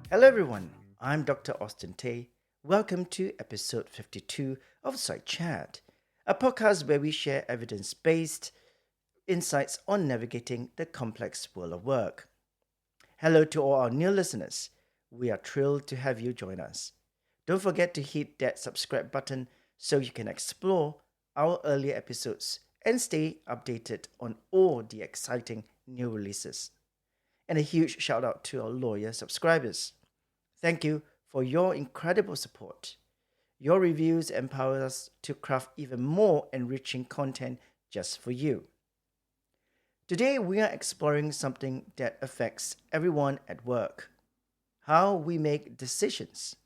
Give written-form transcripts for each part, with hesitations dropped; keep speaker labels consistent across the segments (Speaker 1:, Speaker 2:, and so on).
Speaker 1: Hello, everyone. I'm Dr. Austin Tay. Welcome to episode 52 of Side Chat, a podcast where we share evidence based insights on navigating the complex world of work. Hello to all our new listeners. We are thrilled to have you join us. Don't forget to hit that subscribe button so you can explore our earlier episodes and stay updated on all the exciting new releases. And a huge shout out to our loyal subscribers. Thank you for your incredible support. Your reviews empower us to craft even more enriching content just for you. Today, we are exploring something that affects everyone at work: how we make decisions.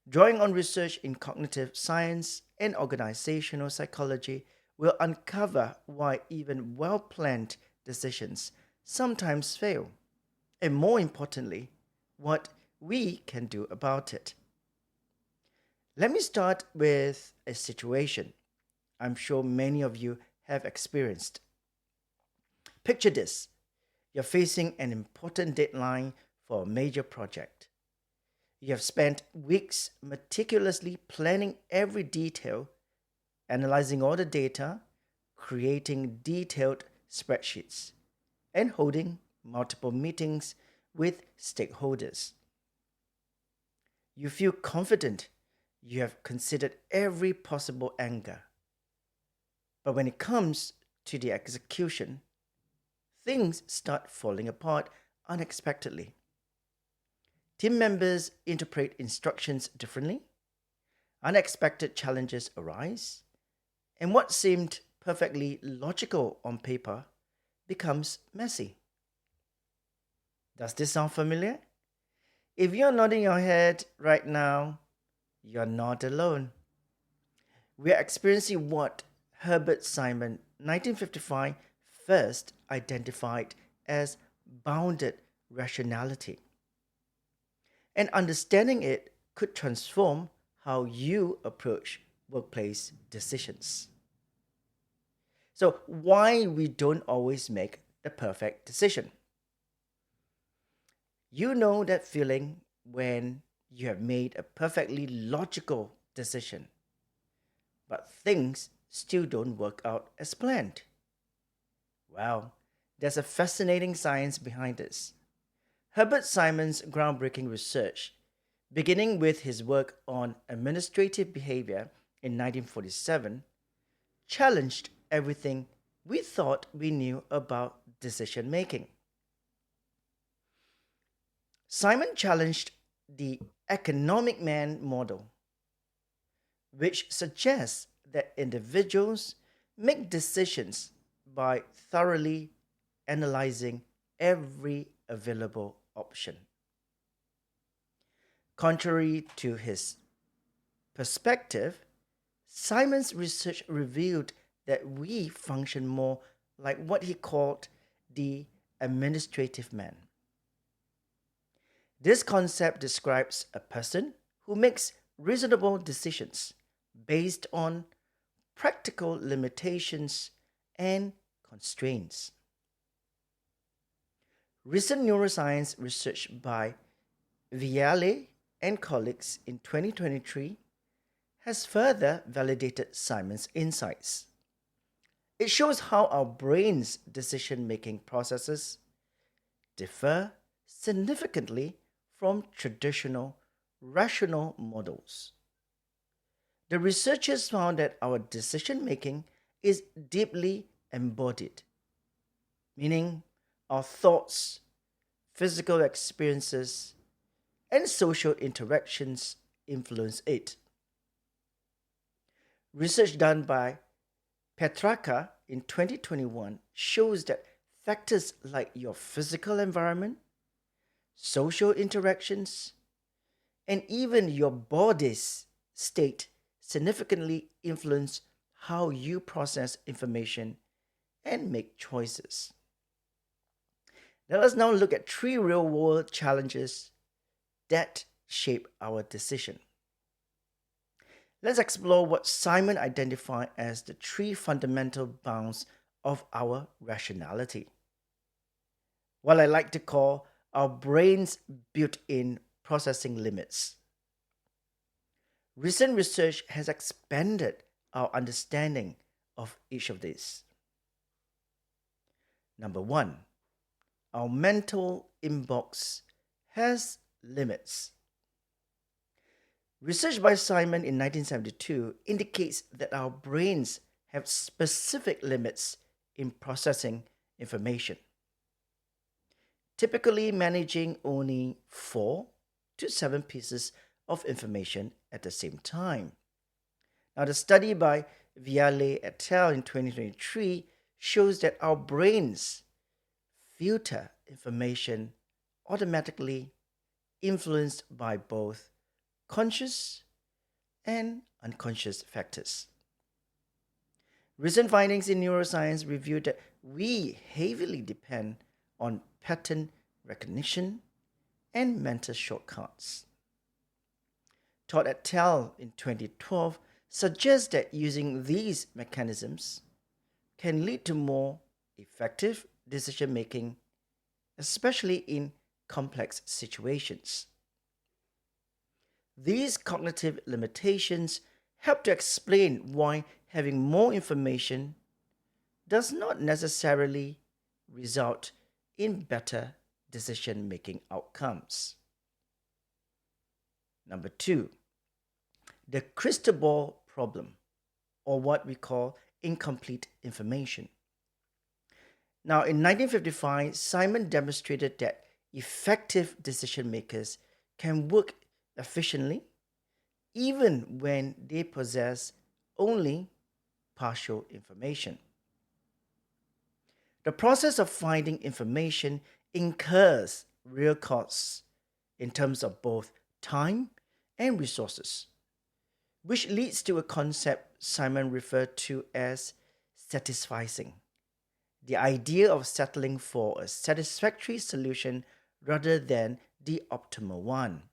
Speaker 1: Drawing on research in cognitive science and organizational psychology, will uncover why even well planned decisions sometimes fail, and more importantly, what we can do about it. Let me start with a situation I'm sure many of you have experienced. Picture this: you're facing an important deadline for a major project. You have spent weeks meticulously planning every detail, analyzing all the data, creating detailed spreadsheets, and holding multiple meetings with stakeholders. You feel confident you have considered every possible angle. But when it comes to the execution, things start falling apart unexpectedly. Team members interpret instructions differently, unexpected challenges arise, and what seemed perfectly logical on paper becomes messy. Does this sound familiar? If you're nodding your head right now, you're not alone. We are experiencing what Herbert Simon, 1955, first identified as bounded rationality. And understanding it could transform how you approach workplace decisions. So, why we don't always make the perfect decision? You know that feeling when you have made a perfectly logical decision, but things still don't work out as planned. Well, there's a fascinating science behind this. Herbert Simon's groundbreaking research, beginning with his work on administrative behavior in 1947, challenged everything we thought we knew about decision making. Simon challenged the economic man model, which suggests that individuals make decisions by thoroughly analyzing every available option. Contrary to his perspective, Simon's research revealed that we function more like what he called the administrative man. This concept describes a person who makes reasonable decisions based on practical limitations and constraints. Recent neuroscience research by Viale and colleagues in 2023 has further validated Simon's insights. It shows how our brain's decision making processes differ significantly from traditional rational models. The researchers found that our decision making is deeply embodied, meaning our thoughts, physical experiences, and social interactions influence it. Research done by Petraka in 2021 shows that factors like your physical environment, social interactions, and even your body's state significantly influence how you process information and make choices. Let us now look at three real world challenges that shape our decision. Let's explore what Simon identified as the three fundamental bounds of our rationality, what I like to call our brain's built in processing limits. Recent research has expanded our understanding of each of these. Number one, our mental inbox has limits. Research by Simon in 1972 indicates that our brains have specific limits in processing information, typically managing only 4 to 7 pieces of information at the same time. Now, the study by Viale et al. In 2023 shows that our brains filter information automatically, influenced by both conscious and unconscious factors. Recent findings in neuroscience revealed that we heavily depend on pattern recognition and mental shortcuts. Todd et al. In 2012 suggests that using these mechanisms can lead to more effective decision making, especially in complex situations. These cognitive limitations help to explain why having more information does not necessarily result in better decision-making outcomes. Number two, the crystal ball problem, or what we call incomplete information. Now, in 1955, Simon demonstrated that effective decision makers can work efficiently even when they possess only partial information. The process of finding information incurs real costs in terms of both time and resources, which leads to a concept Simon referred to as satisficing, the idea of settling for a satisfactory solution rather than the optimal one.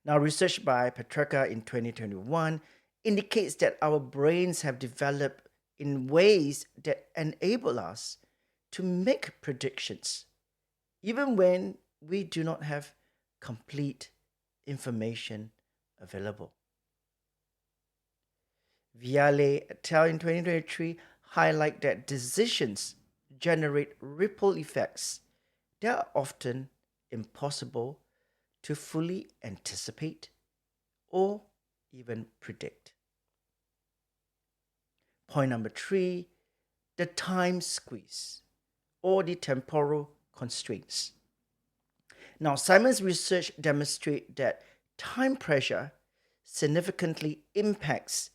Speaker 1: Now, research by Petrarca in 2021 indicates that our brains have developed in ways that enable us to make predictions, even when we do not have complete information available. Viale et al. In 2023 highlight that decisions generate ripple effects that are often impossible to fully anticipate or even predict. Point number three, the time squeeze or the temporal constraints. Now, Simon's research demonstrates that time pressure significantly impacts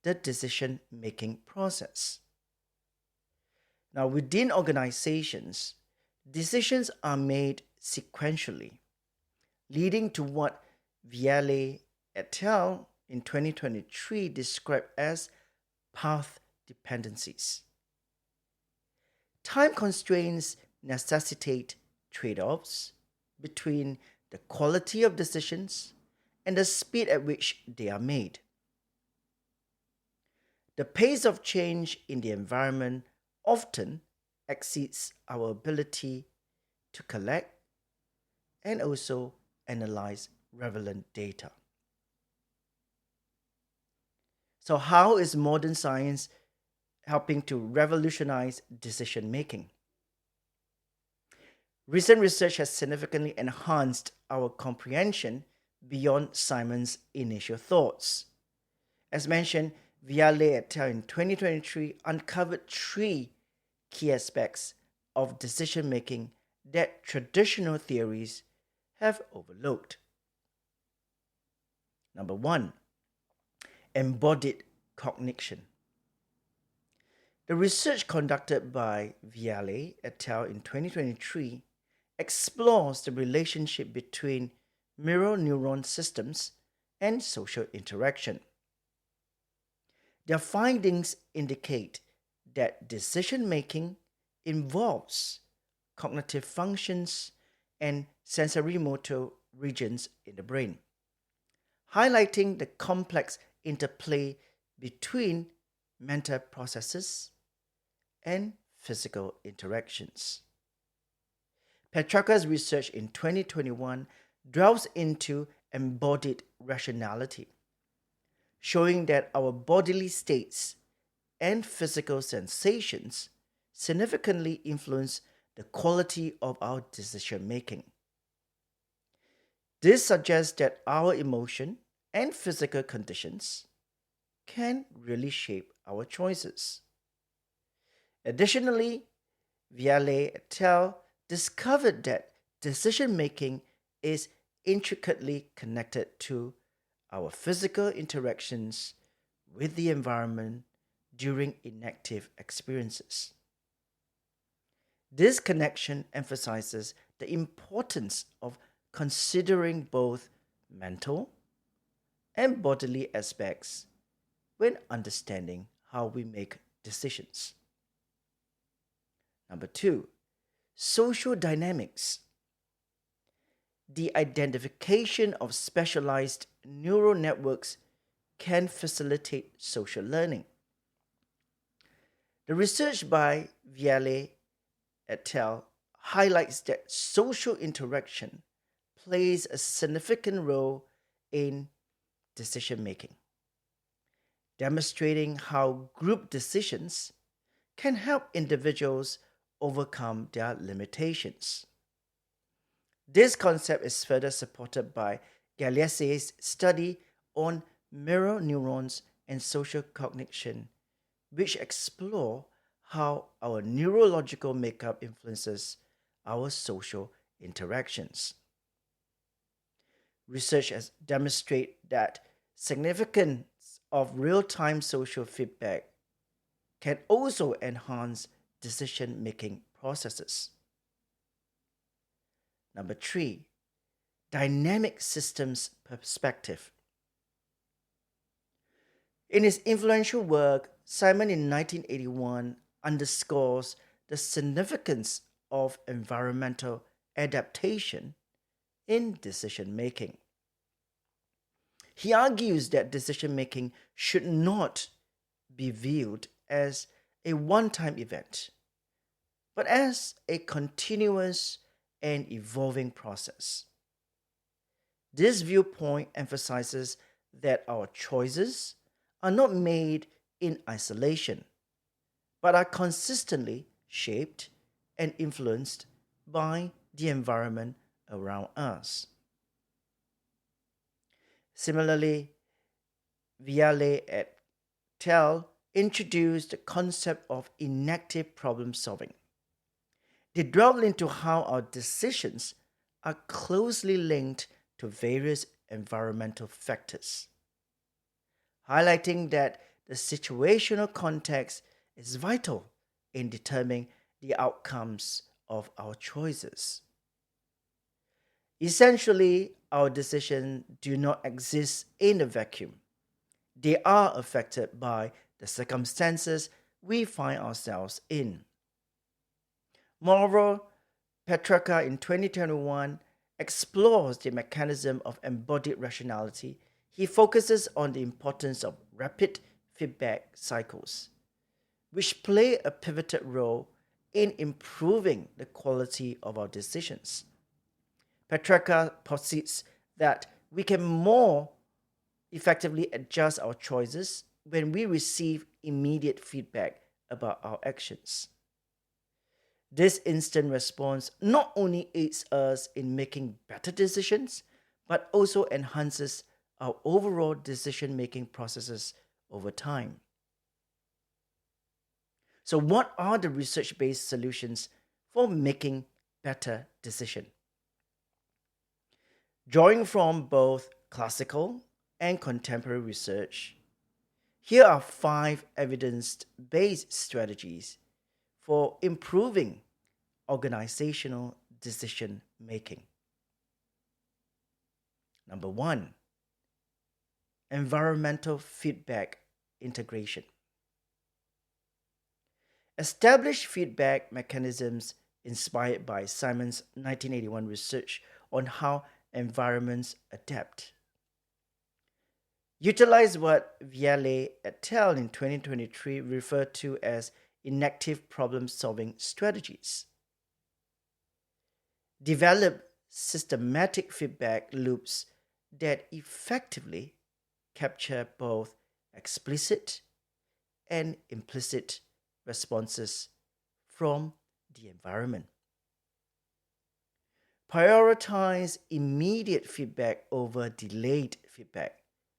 Speaker 1: the decision-making process. Now, within organizations, decisions are made sequentially, leading to what Viale et al. In 2023 described as path dependencies. Time constraints necessitate trade-offs between the quality of decisions and the speed at which they are made. The pace of change in the environment often exceeds our ability to collect and also analyze relevant data. So, how is modern science helping to revolutionize decision making? Recent research has significantly enhanced our comprehension beyond Simon's initial thoughts. As mentioned, Viale et al. In 2023 uncovered 3 key aspects of decision making that traditional theories have overlooked. Number 1, embodied cognition. The research conducted by Viale et al. In 2023 explores the relationship between mirror neuron systems and social interaction. Their findings indicate that decision-making involves cognitive functions and sensorimotor regions in the brain, highlighting the complex interplay between mental processes and physical interactions. Petrarca's research in 2021 delves into embodied rationality, showing that our bodily states and physical sensations significantly influence the quality of our decision making. This suggests that our emotion and physical conditions can really shape our choices. Additionally, Viale et al. Discovered that decision making is intricately connected to our physical interactions with the environment during inactive experiences. This connection emphasizes the importance of considering both mental and bodily aspects when understanding how we make decisions. Number two, social dynamics. The identification of specialized neural networks can facilitate social learning. The research by Viale et al. Highlights that social interaction plays a significant role in decision making, demonstrating how group decisions can help individuals overcome their limitations. This concept is further supported by Galiase's study on mirror neurons and social cognition, which explore how our neurological makeup influences our social interactions. Research has demonstrated that significance of real-time social feedback can also enhance decision-making processes. Number three, dynamic systems perspective. In his influential work, Simon in 1981 underscores the significance of environmental adaptation in decision making. He argues that decision making should not be viewed as a one time event, but as a continuous and evolving process. This viewpoint emphasizes that our choices are not made in isolation, but are consistently shaped and influenced by the environment around us. Similarly, Viale et al. Introduced the concept of inactive problem solving. They delved into how our decisions are closely linked to various environmental factors, highlighting that the situational context is vital in determining the outcomes of our choices. Essentially, our decisions do not exist in a vacuum. They are affected by the circumstances we find ourselves in. Moreover, Petrarca in 2021 explores the mechanism of embodied rationality. He focuses on the importance of rapid feedback cycles, which play a pivotal role in improving the quality of our decisions. Petrarca posits that we can more effectively adjust our choices when we receive immediate feedback about our actions. This instant response not only aids us in making better decisions, but also enhances our overall decision making processes over time. So, what are the research based solutions for making better decisions? Drawing from both classical and contemporary research, here are 5 evidence based strategies for improving organizational decision making. Number 1, environmental feedback integration. Establish feedback mechanisms inspired by Simon's 1981 research on how environments adapt. Utilize what Viale et al. In 2023 referred to as inactive problem-solving strategies. Develop systematic feedback loops that effectively capture both explicit and implicit responses from the environment. Prioritize immediate feedback over delayed feedback,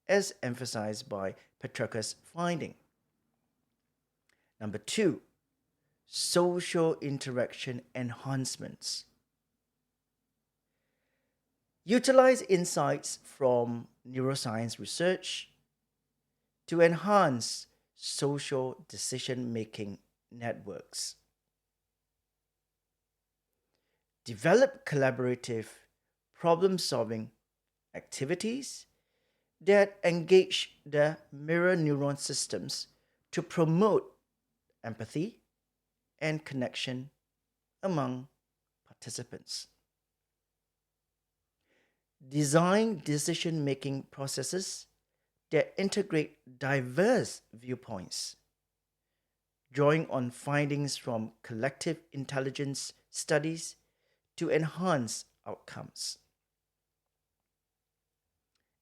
Speaker 1: as emphasized by Petrarca's finding. Number two, social interaction enhancements. Utilize insights from neuroscience research to enhance social decision making networks. Develop collaborative problem solving activities that engage the mirror neuron systems to promote empathy and connection among participants. Design decision making processes that integrate diverse viewpoints, drawing on findings from collective intelligence studies to enhance outcomes.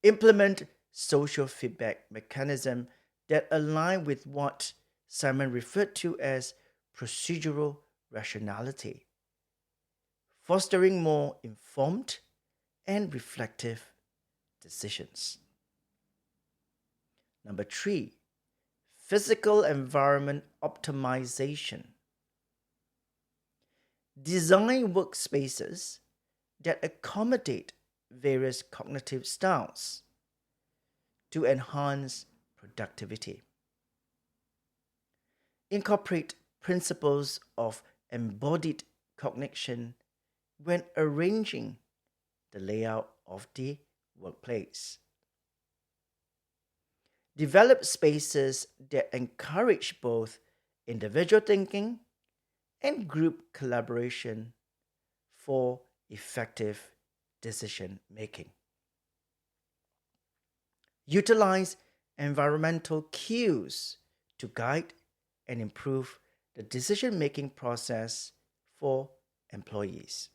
Speaker 1: Implement social feedback mechanisms that align with what Simon referred to as procedural rationality, fostering more informed and reflective decisions. Number three, physical environment optimization. Design workspaces that accommodate various cognitive styles to enhance productivity. Incorporate principles of embodied cognition when arranging the layout of the workplace. Develop spaces that encourage both individual thinking and group collaboration for effective decision making. Utilize environmental cues to guide and improve the decision making process for employees.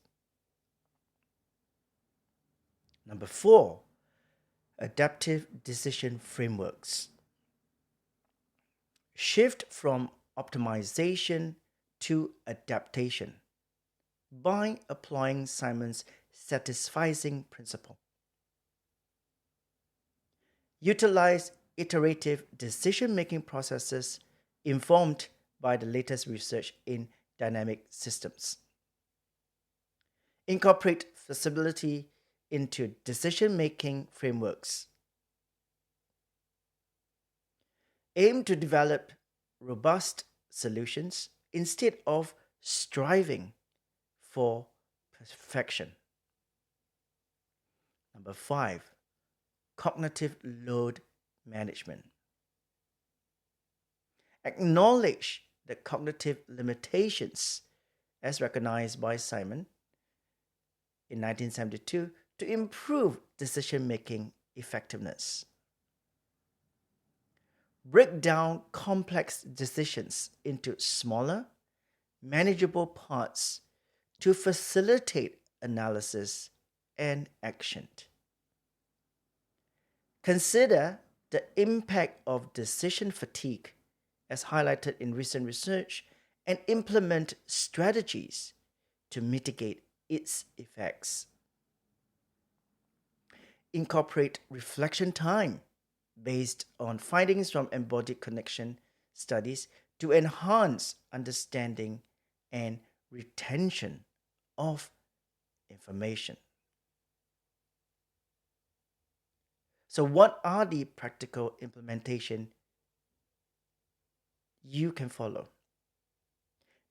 Speaker 1: Number four, adaptive decision frameworks. Shift from optimization to adaptation by applying Simon's satisficing principle. Utilize iterative decision making processes informed by the latest research in dynamic systems. Incorporate flexibility into decision making frameworks. Aim to develop robust solutions instead of striving for perfection. Number five, cognitive load management. Acknowledge the cognitive limitations as recognized by Simon in 1972 to improve decision-making effectiveness. Break down complex decisions into smaller, manageable parts to facilitate analysis and action. Consider the impact of decision fatigue as highlighted in recent research and implement strategies to mitigate its effects. Incorporate reflection time based on findings from embodied connection studies to enhance understanding and retention of information. So, what are the practical implementation you can follow?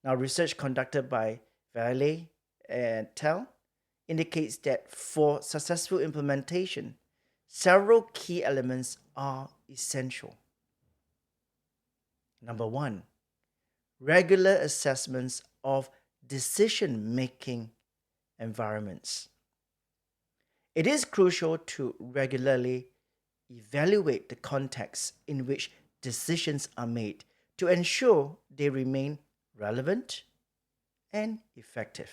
Speaker 1: Now, research conducted by Valet and Tell indicates that for successful implementation, several key elements are essential. Number one, regular assessments of decision-making environments. It is crucial to regularly evaluate the context in which decisions are made to ensure they remain relevant and effective.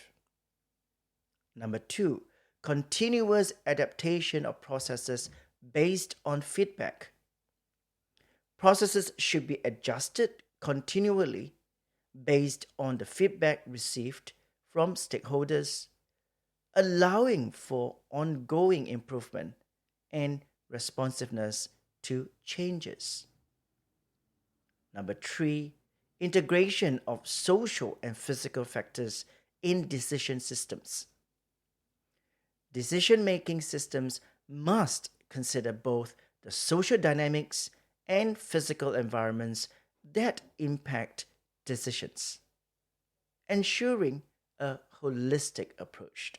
Speaker 1: Number two, continuous adaptation of processes based on feedback. Processes should be adjusted continually based on the feedback received from stakeholders, allowing for ongoing improvement and responsiveness to changes. Number three, integration of social and physical factors in decision systems. Decision making systems must consider both the social dynamics and physical environments that impact decisions, ensuring a holistic approach.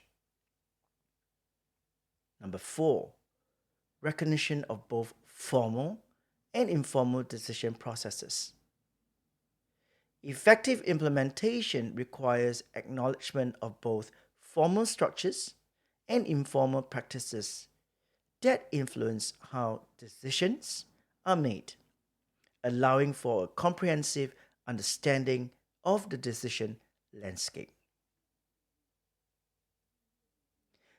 Speaker 1: Number four, recognition of both formal and informal decision processes. Effective implementation requires acknowledgement of both formal structures and informal practices that influence how decisions are made, allowing for a comprehensive understanding of the decision landscape.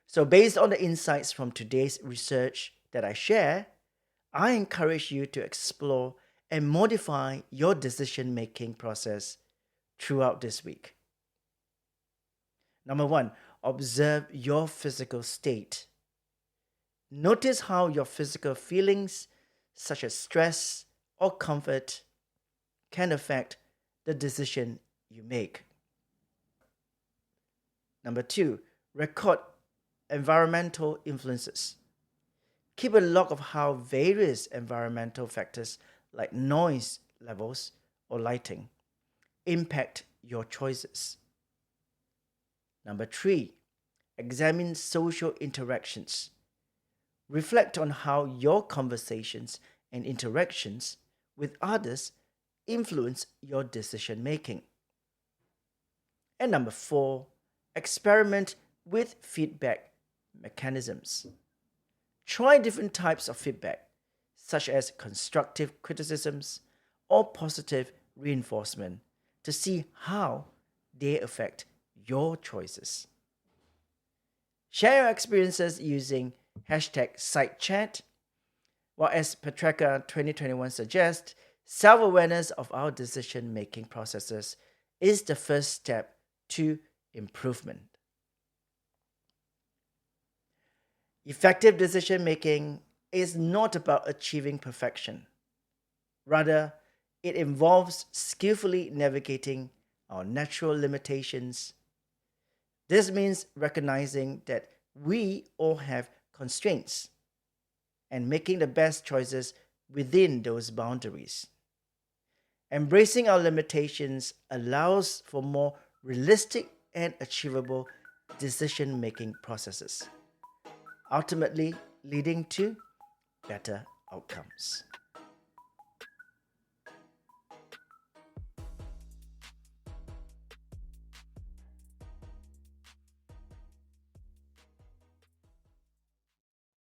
Speaker 1: So, based on the insights from today's research that I share, I encourage you to explore and modify your decision making process throughout this week. Number one, observe your physical state. Notice how your physical feelings, such as stress or comfort, can affect the decision you make. Number two, record environmental influences. Keep a log of how various environmental factors like noise levels or lighting impact your choices. Number three, examine social interactions. Reflect on how your conversations and interactions with others influence your decision making. And number four, experiment with feedback mechanisms. Try different types of feedback, such as constructive criticisms or positive reinforcement, to see how they affect your choices. Share your experiences using hashtag #SideChat, while as Petreka 2021 suggests, self-awareness of our decision-making processes is the first step to improvement. Effective decision making is not about achieving perfection. Rather, it involves skillfully navigating our natural limitations. This means recognizing that we all have constraints and making the best choices within those boundaries. Embracing our limitations allows for more realistic and achievable decision making processes, ultimately leading to better outcomes.